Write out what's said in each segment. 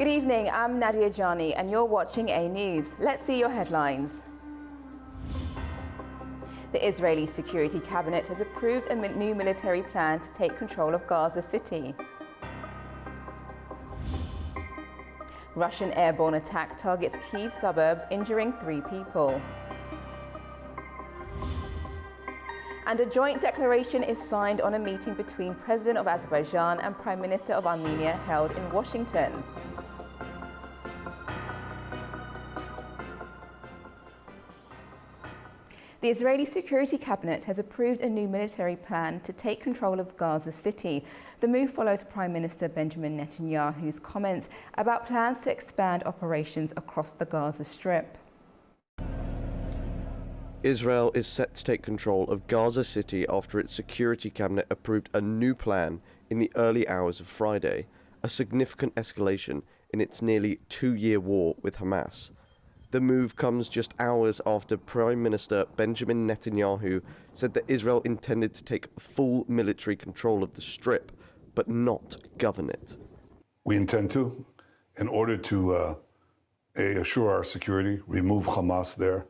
Good evening, I'm Nadia Jani and you're watching AnewZ. Let's see your headlines. The Israeli Security Cabinet has approved a new military plan to take control of Gaza City. Russian airborne attack targets Kyiv suburbs, injuring 3 people. And a joint declaration is signed on a meeting between President of Azerbaijan and Prime Minister of Armenia held in Washington. The Israeli Security Cabinet has approved a new military plan to take control of Gaza City. The move follows Prime Minister Benjamin Netanyahu's comments about plans to expand operations across the Gaza Strip. Israel is set to take control of Gaza City after its Security Cabinet approved a new plan in the early hours of Friday, a significant escalation in its nearly 2-year war with Hamas. The move comes just hours after Prime Minister Benjamin Netanyahu said that Israel intended to take full military control of the Strip, but not govern it. We intend to, in order to assure our security, remove Hamas there,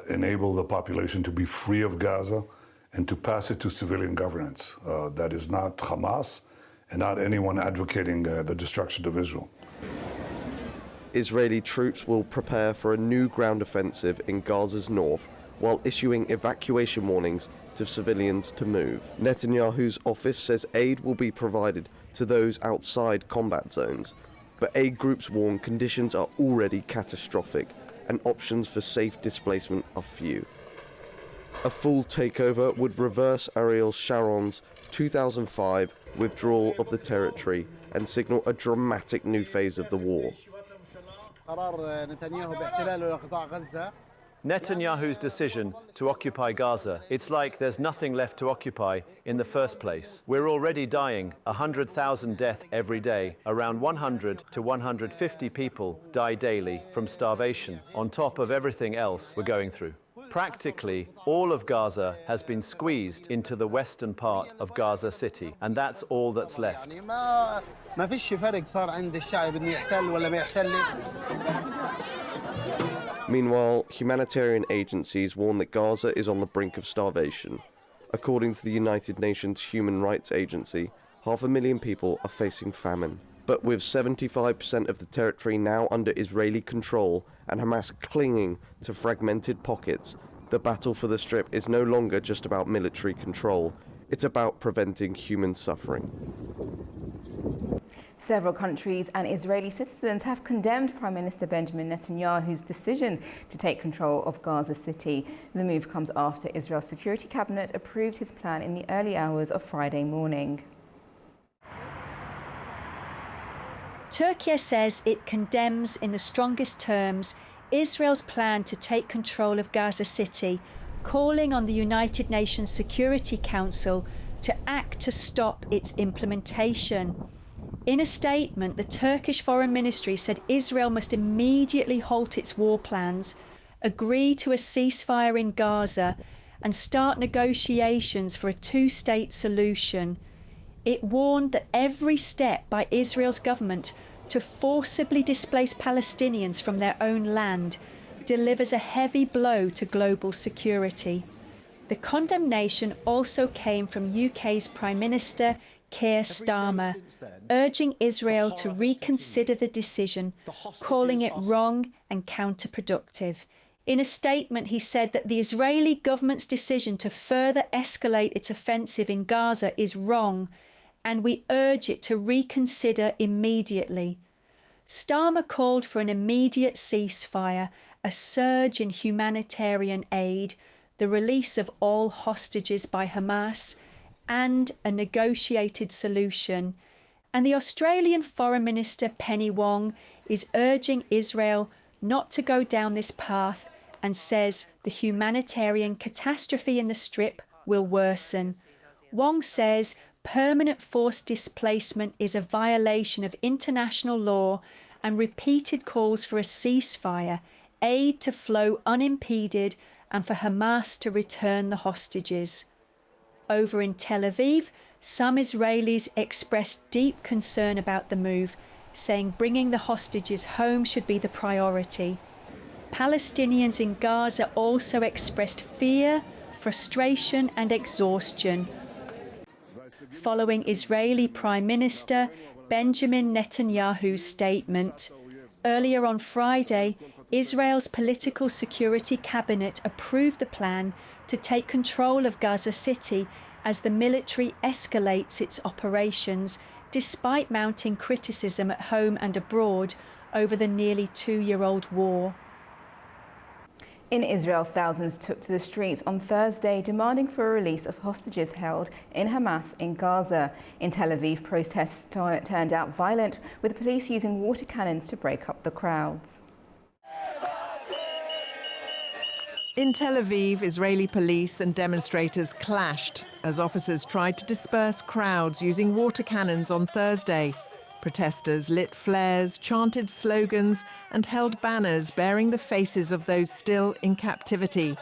enable the population to be free of Gaza, and to pass it to civilian governance. That is not Hamas and not anyone advocating the destruction of Israel. Israeli troops will prepare for a new ground offensive in Gaza's north while issuing evacuation warnings to civilians to move. Netanyahu's office says aid will be provided to those outside combat zones, but aid groups warn conditions are already catastrophic and options for safe displacement are few. A full takeover would reverse Ariel Sharon's 2005 withdrawal of the territory and signal a dramatic new phase of the war. Netanyahu's decision to occupy Gaza, it's like there's nothing left to occupy in the first place. We're already dying, 100,000 deaths every day. Around 100 to 150 people die daily from starvation, on top of everything else we're going through. Practically, all of Gaza has been squeezed into the western part of Gaza City, and that's all that's left. Meanwhile, humanitarian agencies warn that Gaza is on the brink of starvation. According to the United Nations Human Rights Agency, 500,000 people are facing famine. But with 75% of the territory now under Israeli control and Hamas clinging to fragmented pockets, the battle for the Strip is no longer just about military control. It's about preventing human suffering. Several countries and Israeli citizens have condemned Prime Minister Benjamin Netanyahu's decision to take control of Gaza City. The move comes after Israel's Security Cabinet approved his plan in the early hours of Friday morning. Turkey says it condemns in the strongest terms Israel's plan to take control of Gaza City, calling on the United Nations Security Council to act to stop its implementation. In a statement, the Turkish Foreign Ministry said Israel must immediately halt its war plans, agree to a ceasefire in Gaza, and start negotiations for a 2-state solution. It warned that every step by Israel's government to forcibly displace Palestinians from their own land delivers a heavy blow to global security. The condemnation also came from UK's Prime Minister Keir Starmer, urging Israel to reconsider the decision, calling it wrong and counterproductive. In a statement, he said that the Israeli government's decision to further escalate its offensive in Gaza is wrong, and we urge it to reconsider immediately. Starmer called for an immediate ceasefire, a surge in humanitarian aid, the release of all hostages by Hamas, and a negotiated solution. And the Australian Foreign Minister Penny Wong is urging Israel not to go down this path and says the humanitarian catastrophe in the Strip will worsen. Wong says permanent forced displacement is a violation of international law and repeated calls for a ceasefire, aid to flow unimpeded, and for Hamas to return the hostages. Over in Tel Aviv, some Israelis expressed deep concern about the move, saying bringing the hostages home should be the priority. Palestinians in Gaza also expressed fear, frustration and exhaustion following Israeli Prime Minister Benjamin Netanyahu's statement. Earlier on Friday, Israel's political security cabinet approved the plan to take control of Gaza City as the military escalates its operations, despite mounting criticism at home and abroad over the nearly two-year-old war. In Israel, thousands took to the streets on Thursday demanding for a release of hostages held in Hamas in Gaza. In Tel Aviv, protests turned out violent, with police using water cannons to break up the crowds. In Tel Aviv, Israeli police and demonstrators clashed as officers tried to disperse crowds using water cannons on Thursday. Protesters lit flares, chanted slogans and held banners bearing the faces of those still in captivity.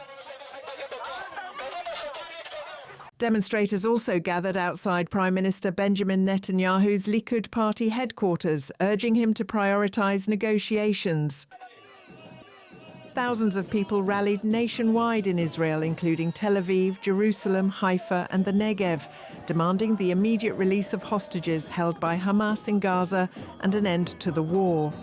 Demonstrators also gathered outside Prime Minister Benjamin Netanyahu's Likud party headquarters, urging him to prioritise negotiations. Thousands of people rallied nationwide in Israel, including Tel Aviv, Jerusalem, Haifa and the Negev, demanding the immediate release of hostages held by Hamas in Gaza and an end to the war.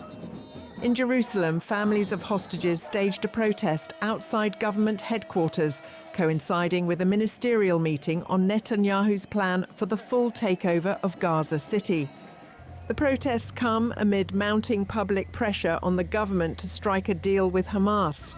In Jerusalem, families of hostages staged a protest outside government headquarters, coinciding with a ministerial meeting on Netanyahu's plan for the full takeover of Gaza City. The protests come amid mounting public pressure on the government to strike a deal with Hamas.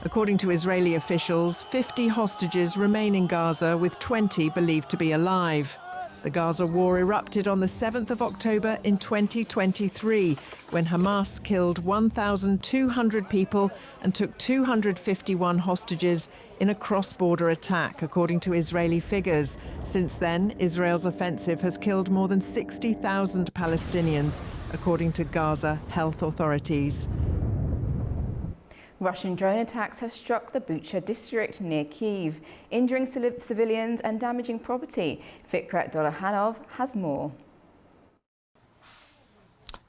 According to Israeli officials, 50 hostages remain in Gaza, with 20 believed to be alive. The Gaza war erupted on the 7th of October in 2023, when Hamas killed 1,200 people and took 251 hostages in a cross-border attack, according to Israeli figures. Since then, Israel's offensive has killed more than 60,000 Palestinians, according to Gaza health authorities. Russian drone attacks have struck the Bucha district near Kyiv, injuring civilians and damaging property. Vikrat Dolohanov has more.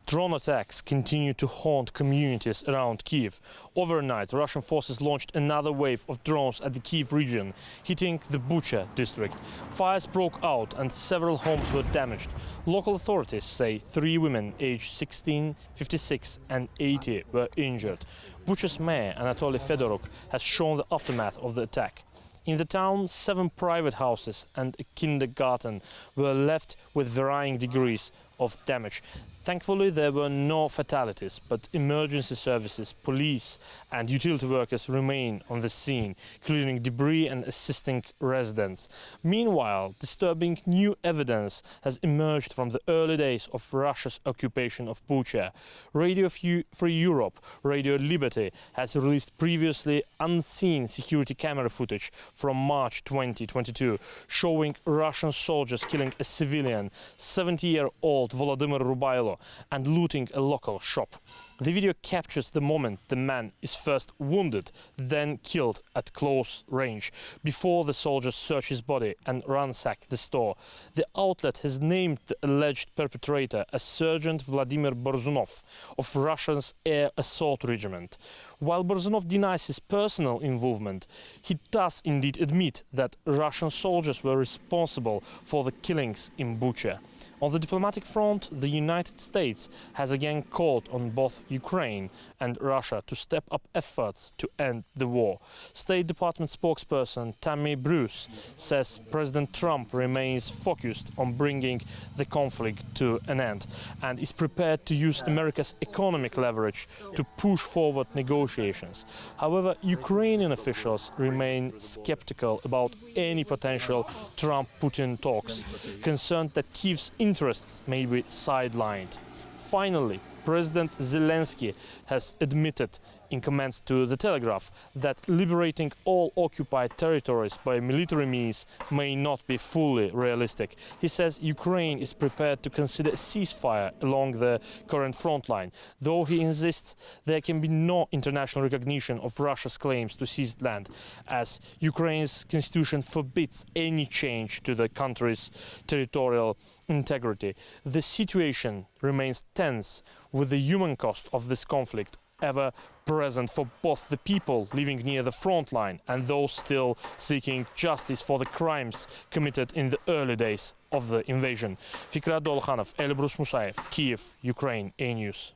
Drone attacks continue to haunt communities around Kyiv. Overnight, Russian forces launched another wave of drones at the Kyiv region, hitting the Bucha district. Fires broke out and several homes were damaged. Local authorities say 3 women aged 16, 56 and 80 were injured. Bucha's mayor, Anatoly Fedoruk, has shown the aftermath of the attack. In the town, 7 private houses and a kindergarten were left with varying degrees of damage. Thankfully, there were no fatalities, but emergency services, police and utility workers remain on the scene, clearing debris and assisting residents. Meanwhile, disturbing new evidence has emerged from the early days of Russia's occupation of Bucha. Radio Free Europe, Radio Liberty, has released previously unseen security camera footage from March 2022, showing Russian soldiers killing a civilian, 70-year-old Volodymyr Rubailo, and looting a local shop. The video captures the moment the man is first wounded, then killed at close range, before the soldiers search his body and ransack the store. The outlet has named the alleged perpetrator as Sergeant Vladimir Borzunov of Russia's Air Assault Regiment. While Borzunov denies his personal involvement, he does indeed admit that Russian soldiers were responsible for the killings in Bucha. On the diplomatic front, the United States has again called on both Ukraine and Russia to step up efforts to end the war. State Department spokesperson Tammy Bruce says President Trump remains focused on bringing the conflict to an end and is prepared to use America's economic leverage to push forward negotiations. However, Ukrainian officials remain skeptical about any potential Trump-Putin talks, concerned that Kyiv's interests may be sidelined. Finally, President Zelenskyy has admitted in comments to The Telegraph that liberating all occupied territories by military means may not be fully realistic. He says Ukraine is prepared to consider a ceasefire along the current front line, though he insists there can be no international recognition of Russia's claims to seized land, as Ukraine's constitution forbids any change to the country's territorial integrity. The situation remains tense, with the human cost of this conflict ever present for both the people living near the front line and those still seeking justice for the crimes committed in the early days of the invasion. Fikrat Dolkhanov, Elbrus Musayev, Kyiv, Ukraine, AnewZ.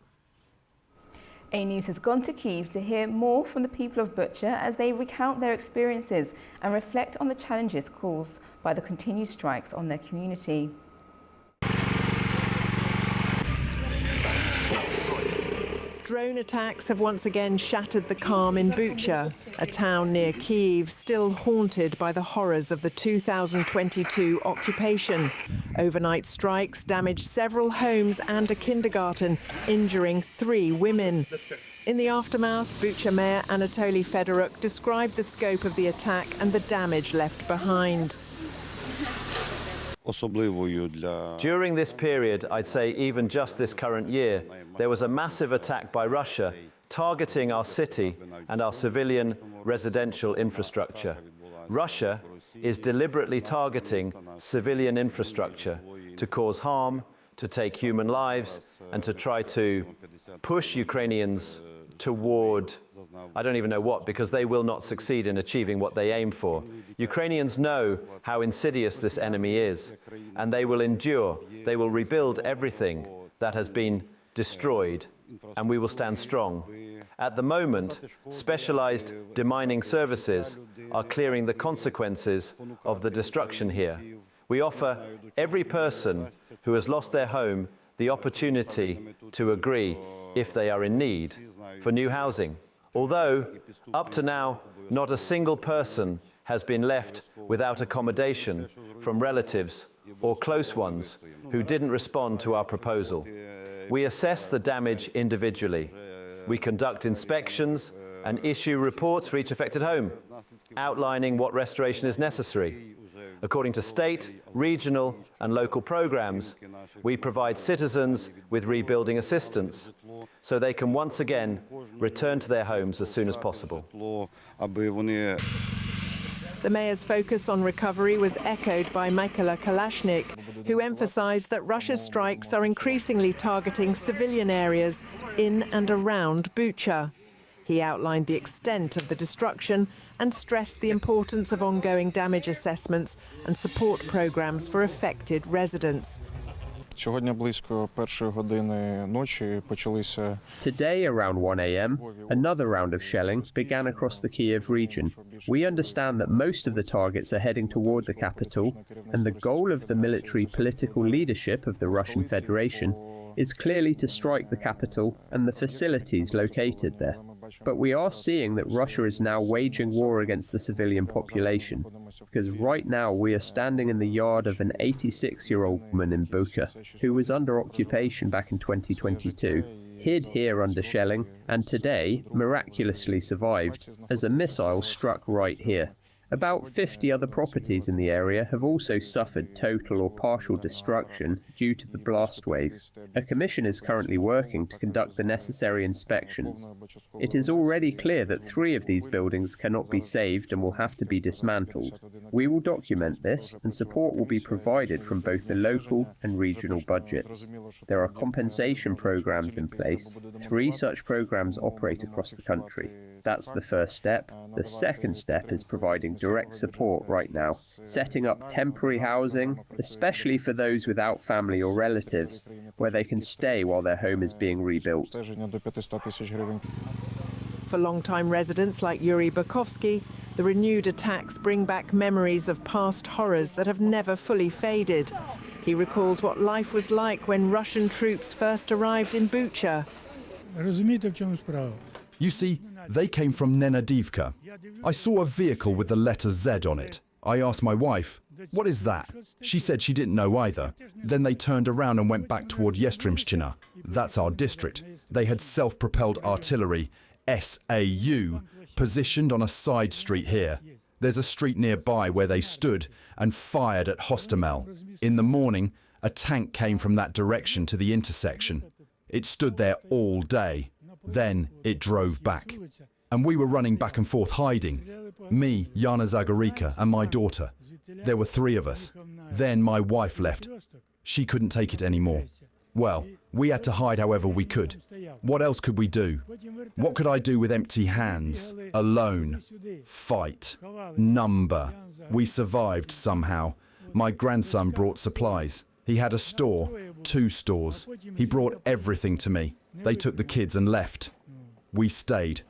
AnewZ has gone to Kyiv to hear more from the people of Bucha as they recount their experiences and reflect on the challenges caused by the continued strikes on their community. Drone attacks have once again shattered the calm in Bucha, a town near Kyiv still haunted by the horrors of the 2022 occupation. Overnight strikes damaged several homes and a kindergarten, injuring 3 women. In the aftermath, Bucha Mayor Anatoly Fedoruk described the scope of the attack and the damage left behind. During this period, I'd say even just this current year, there was a massive attack by Russia targeting our city and our civilian residential infrastructure. Russia is deliberately targeting civilian infrastructure to cause harm, to take human lives, and to try to push Ukrainians toward I don't even know what, because they will not succeed in achieving what they aim for. Ukrainians know how insidious this enemy is, and they will endure. They will rebuild everything that has been destroyed, and we will stand strong. At the moment, specialized demining services are clearing the consequences of the destruction here. We offer every person who has lost their home the opportunity to agree, if they are in need, for new housing. Although, up to now, not a single person has been left without accommodation from relatives or close ones who didn't respond to our proposal. We assess the damage individually. We conduct inspections and issue reports for each affected home, outlining what restoration is necessary. According to state, regional and local programs, we provide citizens with rebuilding assistance so they can once again return to their homes as soon as possible. The mayor's focus on recovery was echoed by Mykola Kalashnik, who emphasized that Russia's strikes are increasingly targeting civilian areas in and around Bucha. He outlined the extent of the destruction and stressed the importance of ongoing damage assessments and support programs for affected residents. Today around 1 a.m, another round of shelling began across the Kyiv region. We understand that most of the targets are heading toward the capital, and the goal of the military political leadership of the Russian Federation is clearly to strike the capital and the facilities located there. But we are seeing that Russia is now waging war against the civilian population, because right now we are standing in the yard of an 86-year-old woman in Bucha, who was under occupation back in 2022, hid here under shelling, and today miraculously survived as a missile struck right here. About 50 other properties in the area have also suffered total or partial destruction due to the blast wave. A commission is currently working to conduct the necessary inspections. It is already clear that 3 of these buildings cannot be saved and will have to be dismantled. We will document this, and support will be provided from both the local and regional budgets. There are compensation programs in place. 3 such programs operate across the country. That's the first step. The second step is providing direct support right now, setting up temporary housing, especially for those without family or relatives, where they can stay while their home is being rebuilt. For long-time residents like Yuri Bukovsky, the renewed attacks bring back memories of past horrors that have never fully faded. He recalls what life was like when Russian troops first arrived in Bucha. You see, they came from Nenadivka. I saw a vehicle with the letter Z on it. I asked my wife, "What is that?" She said she didn't know either. Then they turned around and went back toward Yestrymshchina. That's our district. They had self-propelled artillery. SAU, positioned on a side street here. There's a street nearby where they stood and fired at Hostomel. In the morning, a tank came from that direction to the intersection. It stood there all day. Then it drove back. And we were running back and forth hiding. Me, Yana Zagarika, and my daughter. There were 3 of us. Then my wife left. She couldn't take it anymore. Well, we had to hide however we could. What else could we do? What could I do with empty hands? Alone. Fight. Number. We survived somehow. My grandson brought supplies. He had a store, 2 stores. He brought everything to me. They took the kids and left. We stayed.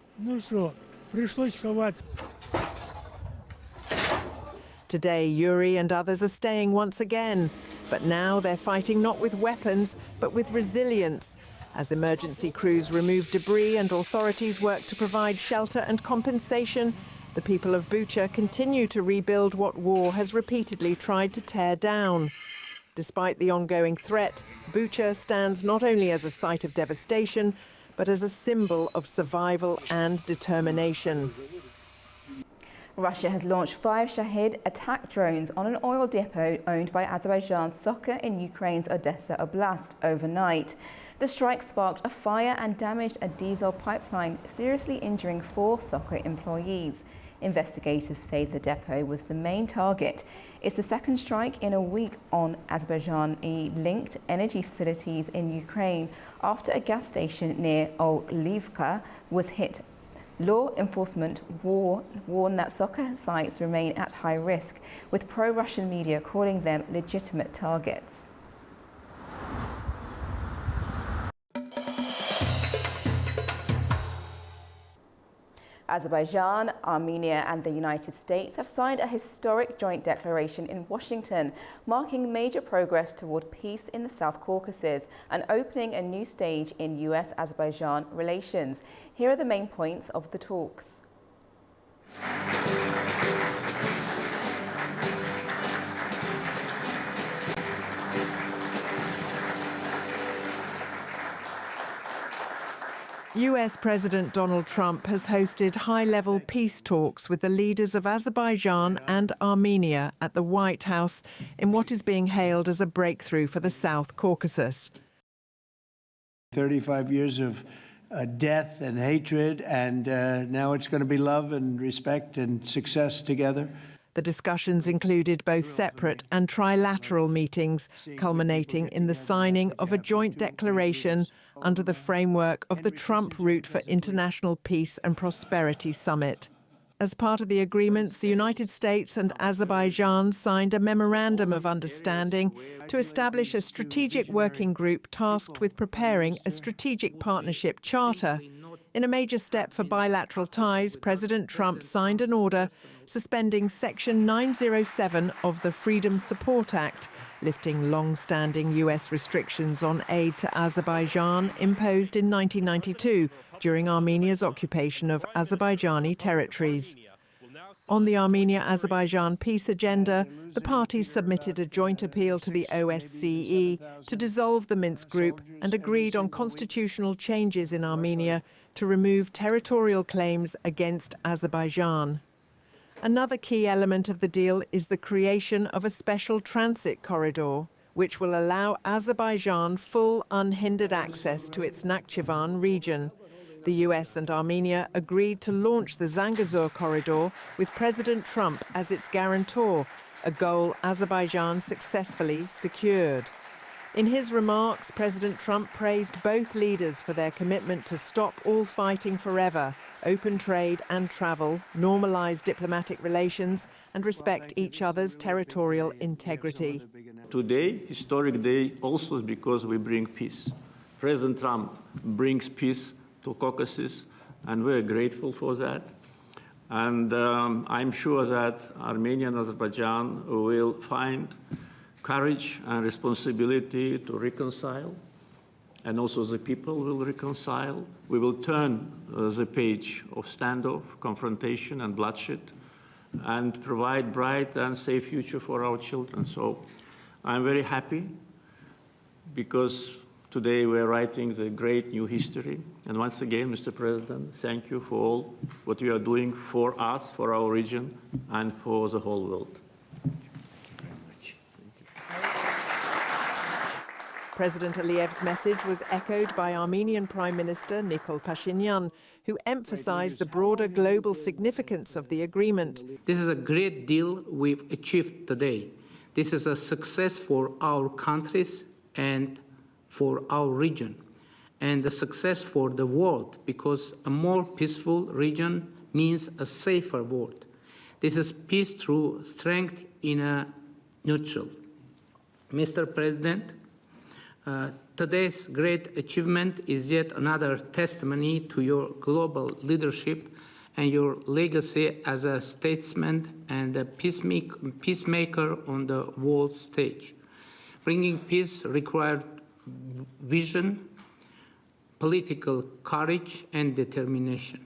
Today, Yuri and others are staying once again. But now they're fighting not with weapons, but with resilience. As emergency crews remove debris and authorities work to provide shelter and compensation, the people of Bucha continue to rebuild what war has repeatedly tried to tear down. Despite the ongoing threat, Bucha stands not only as a site of devastation, but as a symbol of survival and determination. Russia has launched 5 Shahid attack drones on an oil depot owned by Azerbaijan Sokha in Ukraine's Odessa Oblast overnight. The strike sparked a fire and damaged a diesel pipeline, seriously injuring 4 Sokha employees. Investigators say the depot was the main target. It's the second strike in a week on Azerbaijan-linked energy facilities in Ukraine after a gas station near Olivka was hit. Law enforcement warn that Sokha sites remain at high risk, with pro-Russian media calling them legitimate targets. Azerbaijan, Armenia and the United States have signed a historic joint declaration in Washington, marking major progress toward peace in the South Caucasus and opening a new stage in US-Azerbaijan relations. Here are the main points of the talks. US President Donald Trump has hosted high-level peace talks with the leaders of Azerbaijan and Armenia at the White House in what is being hailed as a breakthrough for the South Caucasus. 35 years of death and hatred, and now it's going to be love and respect and success together. The discussions included both separate and trilateral meetings, culminating in the signing of a joint declaration under the framework of the Trump Route for International Peace and Prosperity Summit. As part of the agreements, the United States and Azerbaijan signed a memorandum of understanding to establish a strategic working group tasked with preparing a strategic partnership charter. In a major step for bilateral ties, President Trump signed an order suspending Section 907 of the Freedom Support Act, lifting long-standing US restrictions on aid to Azerbaijan imposed in 1992 during Armenia's occupation of Azerbaijani territories. On the Armenia-Azerbaijan peace agenda, the parties submitted a joint appeal to the OSCE to dissolve the Minsk group and agreed on constitutional changes in Armenia to remove territorial claims against Azerbaijan. Another key element of the deal is the creation of a special transit corridor, which will allow Azerbaijan full unhindered access to its Nakhchivan region. The US and Armenia agreed to launch the Zangezur corridor with President Trump as its guarantor, a goal Azerbaijan successfully secured. In his remarks, President Trump praised both leaders for their commitment to stop all fighting forever, open trade and travel, normalize diplomatic relations, and respect each other's territorial integrity. Today, historic day, also because we bring peace. President Trump brings peace to Caucasus, and we're grateful for that. And I'm sure that Armenia and Azerbaijan will find courage and responsibility to reconcile, and also the people will reconcile. We will turn the page of standoff, confrontation, and bloodshed, and provide bright and safe future for our children. So I'm very happy because Today we're writing the great new history. And once again, Mr. President, thank you for all what you are doing for us, for our region, and for the whole world. President Aliyev's message was echoed by Armenian Prime Minister Nikol Pashinyan, who emphasized the broader global significance of the agreement. This is a great deal we've achieved today. This is a success for our countries and for our region, and a success for the world, because a more peaceful region means a safer world. This is peace through strength in a nutshell. Mr. President, today's great achievement is yet another testimony to your global leadership and your legacy as a statesman and a peacemaker on the world stage. Bringing peace required vision, political courage, and determination.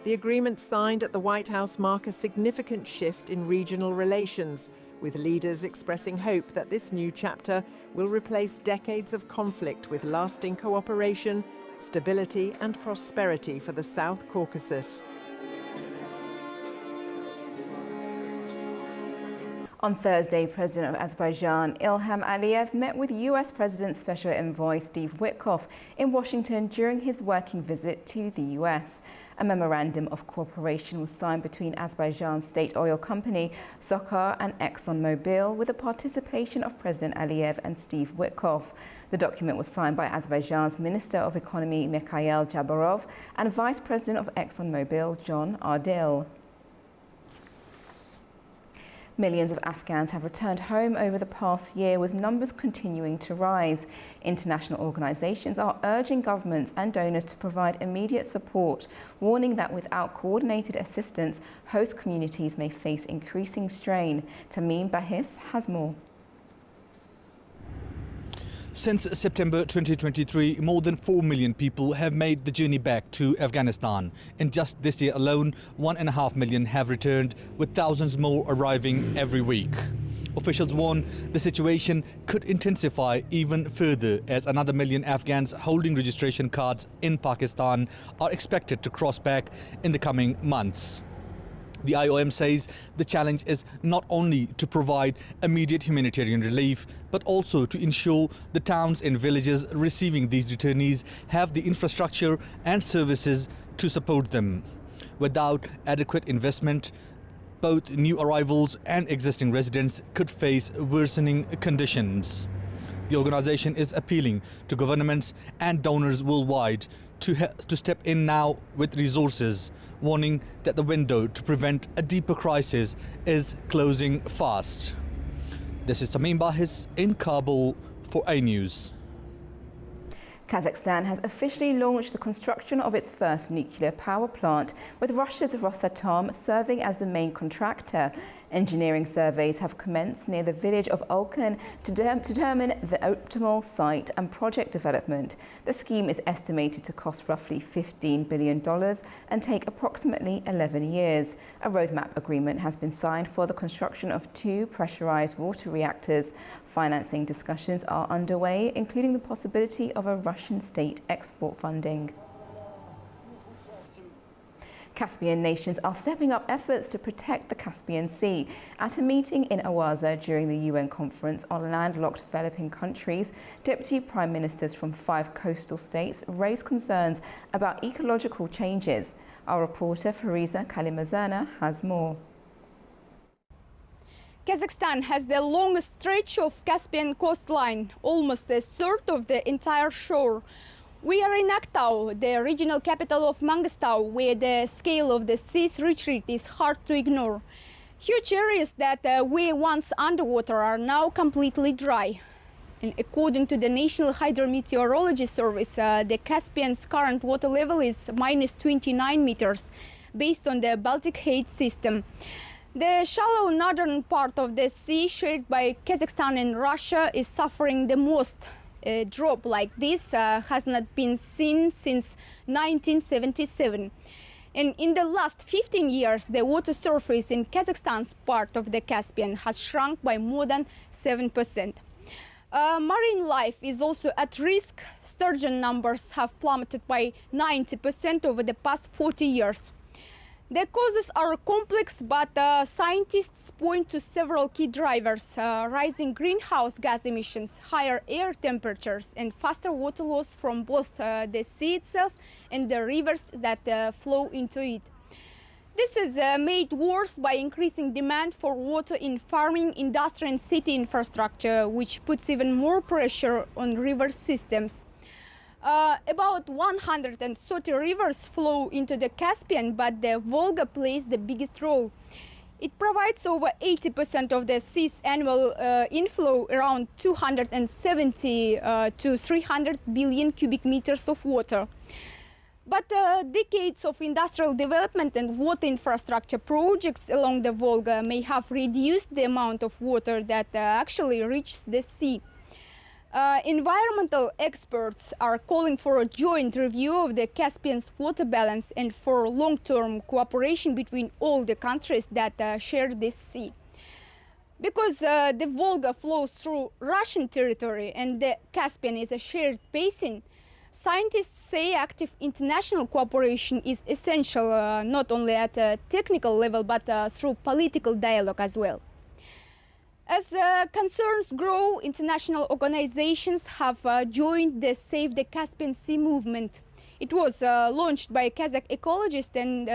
The agreement signed at the White House mark a significant shift in regional relations, with leaders expressing hope that this new chapter will replace decades of conflict with lasting cooperation, stability and prosperity for the South Caucasus. On Thursday, President of Azerbaijan, Ilham Aliyev, met with US President Special Envoy Steve Witkoff in Washington during his working visit to the US. A memorandum of cooperation was signed between Azerbaijan's state oil company, Socar, and ExxonMobil, with the participation of President Aliyev and Steve Witkoff. The document was signed by Azerbaijan's Minister of Economy, Mikhail Jabarov, and Vice President of ExxonMobil, John Ardil. Millions of Afghans have returned home over the past year, with numbers continuing to rise. International organisations are urging governments and donors to provide immediate support, warning that without coordinated assistance, host communities may face increasing strain. Tamim Bahis has more. Since September 2023, more than 4 million people have made the journey back to Afghanistan. In just this year alone, 1.5 million have returned, with thousands more arriving every week. Officials warn the situation could intensify even further, as another million Afghans holding registration cards in Pakistan are expected to cross back in the coming months. The IOM says the challenge is not only to provide immediate humanitarian relief, but also to ensure the towns and villages receiving these returnees have the infrastructure and services to support them. Without adequate investment, both new arrivals and existing residents could face worsening conditions. The organization is appealing to governments and donors worldwide to step in now with resources, warning that the window to prevent a deeper crisis is closing fast. This is Tamim Bahis in Kabul for AnewZ. Kazakhstan has officially launched the construction of its first nuclear power plant, with Russia's Rosatom serving as the main contractor. Engineering surveys have commenced near the village of Olkan to determine the optimal site and project development. The scheme is estimated to cost roughly $15 billion and take approximately 11 years. A roadmap agreement has been signed for the construction of 2 pressurized water reactors. Financing discussions are underway, including the possibility of a Russian state export funding. Caspian nations are stepping up efforts to protect the Caspian Sea. At a meeting in Awaza during the UN conference on landlocked developing countries, deputy prime ministers from 5 coastal states raised concerns about ecological changes. Our reporter Fariza Kalimazana has more. Kazakhstan has the longest stretch of Caspian coastline, almost a third of the entire shore. We are in Aktau, the regional capital of Mangostau, where the scale of the sea's retreat is hard to ignore. Huge areas that were once underwater are now completely dry. And according to the National Hydrometeorology Service, the Caspian's current water level is minus 29 meters, based on the Baltic Height system. The shallow northern part of the sea, shared by Kazakhstan and Russia, is suffering the most. A drop like this has not been seen since 1977. And in the last 15 years, the water surface in Kazakhstan's part of the Caspian has shrunk by more than 7%. Marine life is also at risk. Sturgeon numbers have plummeted by 90% over the past 40 years. The causes are complex, but scientists point to several key drivers: rising greenhouse gas emissions, higher air temperatures, and faster water loss from both the sea itself and the rivers that flow into it. This is made worse by increasing demand for water in farming, industry and city infrastructure, which puts even more pressure on river systems. About 130 rivers flow into the Caspian, but the Volga plays the biggest role. It provides over 80% of the sea's annual inflow, around 270 to 300 billion cubic meters of water. But decades of industrial development and water infrastructure projects along the Volga may have reduced the amount of water that actually reaches the sea. Environmental experts are calling for a joint review of the Caspian's water balance and for long-term cooperation between all the countries that share this sea. Because the Volga flows through Russian territory and the Caspian is a shared basin, scientists say active international cooperation is essential, not only at a technical level, but through political dialogue as well. As concerns grow, international organizations have joined the Save the Caspian Sea movement. It was launched by Kazakh ecologist and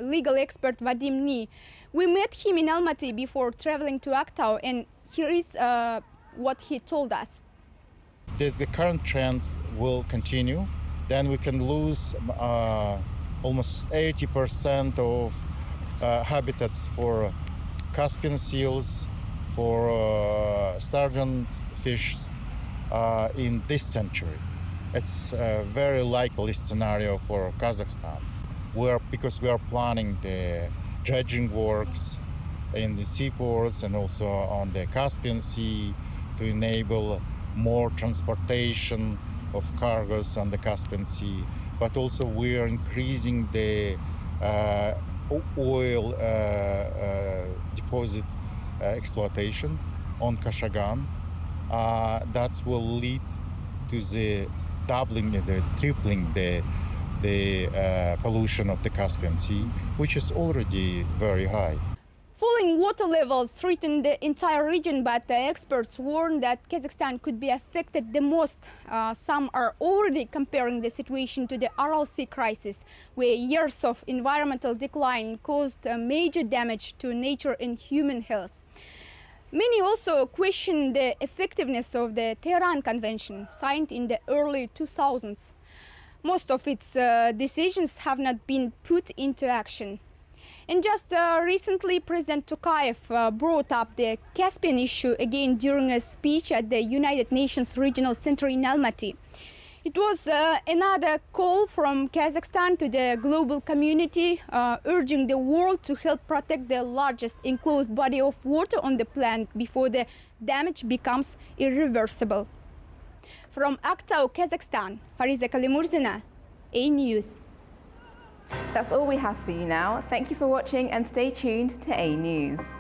legal expert Vadim Ni. We met him in Almaty before traveling to Aktau, and here is what he told us. The current trend will continue, then we can lose almost 80% of habitats for Caspian seals, for sturgeon fish in this century. It's a very likely scenario for Kazakhstan, because we are planning the dredging works in the seaports and also on the Caspian Sea to enable more transportation of cargoes on the Caspian Sea, but also we are increasing the oil deposit exploitation on Kashagan. That will lead to the doubling, the tripling the pollution of the Caspian Sea, which is already very high. Falling water levels threaten the entire region, but the experts warn that Kazakhstan could be affected the most. Some are already comparing the situation to the Aral Sea crisis, where years of environmental decline caused major damage to nature and human health. Many also question the effectiveness of the Tehran Convention, signed in the early 2000s. Most of its decisions have not been put into action. And just recently, President Tokayev brought up the Caspian issue again during a speech at the United Nations Regional Center in Almaty. It was another call from Kazakhstan to the global community, urging the world to help protect the largest enclosed body of water on the planet before the damage becomes irreversible. From Aktau, Kazakhstan, Fariza Kalimurzina, AnewZ. That's all we have for you now. Thank you for watching and stay tuned to AnewZ.